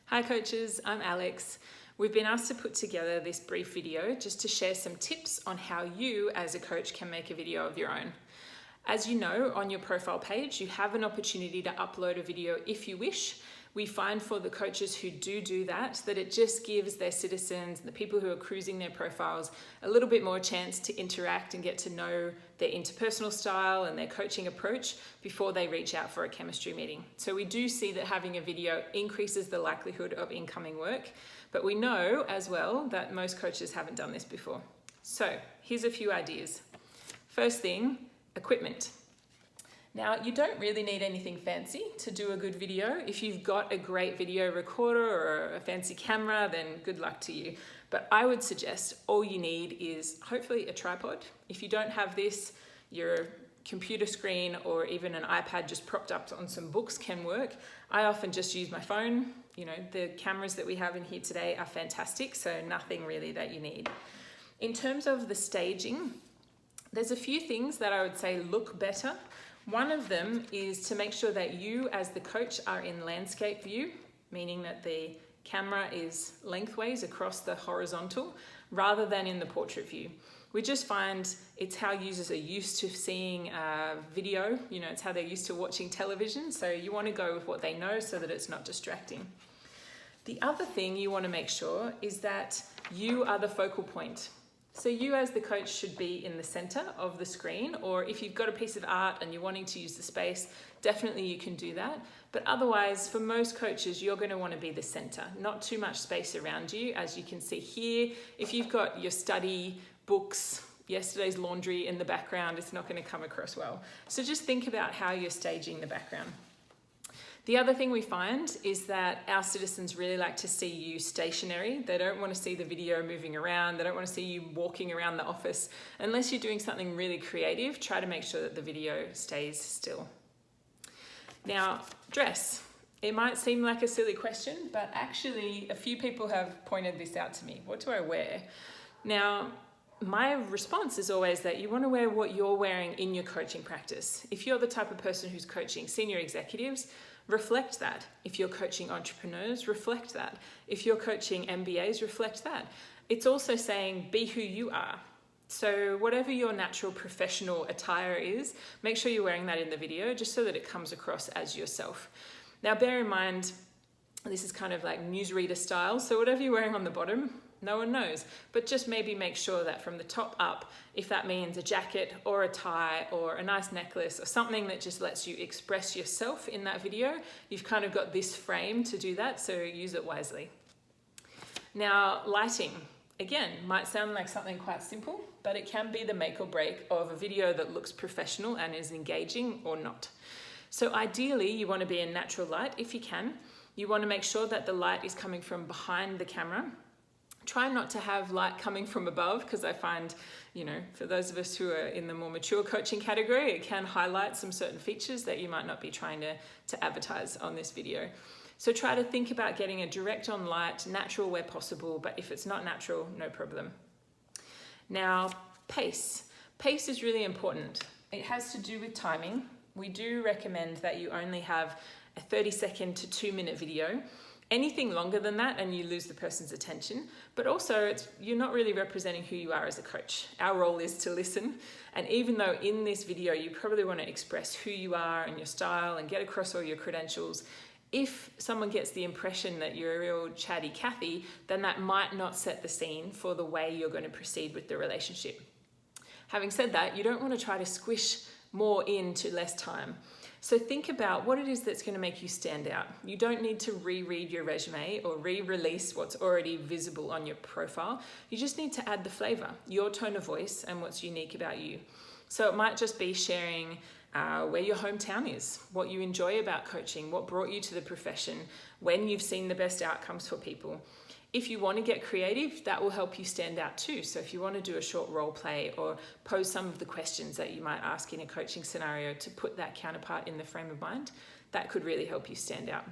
Hi coaches, I'm Alex. We've been asked to put together this brief video just to share some tips on how you as a coach can make a video of your own. As you know, on your profile page, you have an opportunity to upload a video if you wish. We find for the coaches who do that it just gives their citizens, the people who are cruising their profiles, a little bit more chance to interact and get to know their interpersonal style and their coaching approach before they reach out for a chemistry meeting. So we do see that having a video increases the likelihood of incoming work, but we know as well that most coaches haven't done this before. So here's a few ideas. First thing, equipment. Now, you don't really need anything fancy to do a good video. If you've got a great video recorder or a fancy camera, then good luck to you. But I would suggest all you need is hopefully a tripod. If you don't have this, your computer screen or even an iPad just propped up on some books can work. I often just use my phone. You know, the cameras that we have in here today are fantastic, so nothing really that you need. In terms of the staging, there's a few things that I would say look better. One of them is to make sure that you as the coach are in landscape view, meaning that the camera is lengthways across the horizontal rather than in the portrait view. We just find it's how users are used to seeing video, you know, it's how they're used to watching television. So you want to go with what they know so that it's not distracting. The other thing you want to make sure is that you are the focal point. So you as the coach should be in the center of the screen, or if you've got a piece of art and you're wanting to use the space, definitely you can do that. But otherwise, for most coaches, you're going to want to be the center, not too much space around you. As you can see here, if you've got your study, books, yesterday's laundry in the background, it's not going to come across well. So just think about how you're staging the background. The other thing we find is that our citizens really like to see you stationary. They don't want to see the video moving around. They don't want to see you walking around the office. Unless you're doing something really creative, try to make sure that the video stays still. Now, dress. It might seem like a silly question, but actually a few people have pointed this out to me. What do I wear? Now, my response is always that you want to wear what you're wearing in your coaching practice. If you're the type of person who's coaching senior executives, reflect that. If you're coaching entrepreneurs, reflect that. If you're coaching MBAs, reflect that. It's also saying be who you are. So whatever your natural professional attire is, make sure you're wearing that in the video just so that it comes across as yourself. Now bear in mind, this is kind of like newsreader style, so whatever you're wearing on the bottom, no one knows, but just maybe make sure that from the top up, if that means a jacket or a tie or a nice necklace or something that just lets you express yourself in that video, you've kind of got this frame to do that, so use it wisely. Now, lighting, again, might sound like something quite simple, but it can be the make or break of a video that looks professional and is engaging or not. So ideally, you want to be in natural light if you can. You want to make sure that the light is coming from behind the camera. Try not to have light coming from above, because I find, you know, for those of us who are in the more mature coaching category, it can highlight some certain features that you might not be trying to advertise on this video. So try to think about getting a direct on light, natural where possible, but if it's not natural, no problem. Now, pace. Pace is really important. It has to do with timing. We do recommend that you only have a 30-second to 2-minute video. Anything longer than that and you lose the person's attention, but also you're not really representing who you are as a coach. Our role is to listen, and even though in this video you probably want to express who you are and your style and get across all your credentials, if someone gets the impression that you're a real chatty Cathy, then that might not set the scene for the way you're going to proceed with the relationship. Having said that, you don't want to try to squish more into less time. So think about what it is that's going to make you stand out. You don't need to reread your resume or re-release what's already visible on your profile. You just need to add the flavor, your tone of voice and what's unique about you. So it might just be sharing where your hometown is, what you enjoy about coaching, what brought you to the profession, when you've seen the best outcomes for people. If you want to get creative, that will help you stand out too. So if you want to do a short role play or pose some of the questions that you might ask in a coaching scenario to put that counterpart in the frame of mind, that could really help you stand out.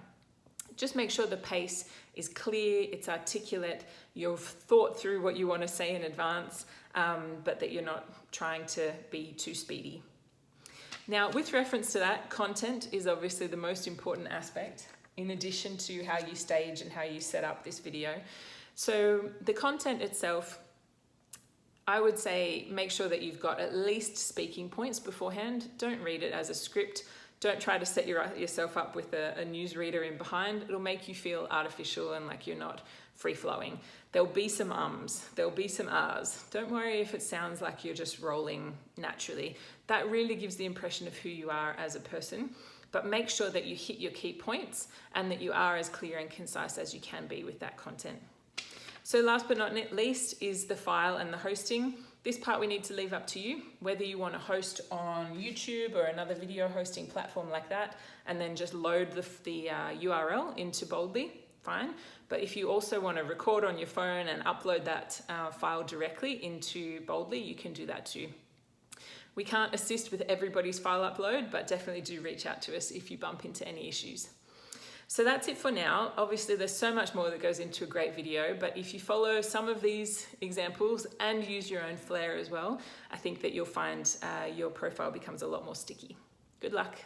Just make sure the pace is clear, it's articulate, you've thought through what you want to say in advance, but that you're not trying to be too speedy. Now, with reference to that, content is obviously the most important aspect. in addition to how you stage and how you set up this video. So the content itself, I would say make sure that you've got at least speaking points beforehand. Don't read it as a script. Don't try to set yourself up with a newsreader in behind. It'll make you feel artificial and like you're not free-flowing. There'll be some ums, there'll be some ahs. Don't worry if it sounds like you're just rolling naturally. That really gives the impression of who you are as a person. But make sure that you hit your key points and that you are as clear and concise as you can be with that content. So last but not least is the file and the hosting. This part we need to leave up to you, whether you want to host on YouTube or another video hosting platform like that, and then just load the URL into Boldly, fine. But if you also want to record on your phone and upload that file directly into Boldly, you can do that too. We can't assist with everybody's file upload, but definitely do reach out to us if you bump into any issues. So that's it for now. Obviously, there's so much more that goes into a great video, but if you follow some of these examples and use your own flair as well, I think that you'll find your profile becomes a lot more sticky. Good luck.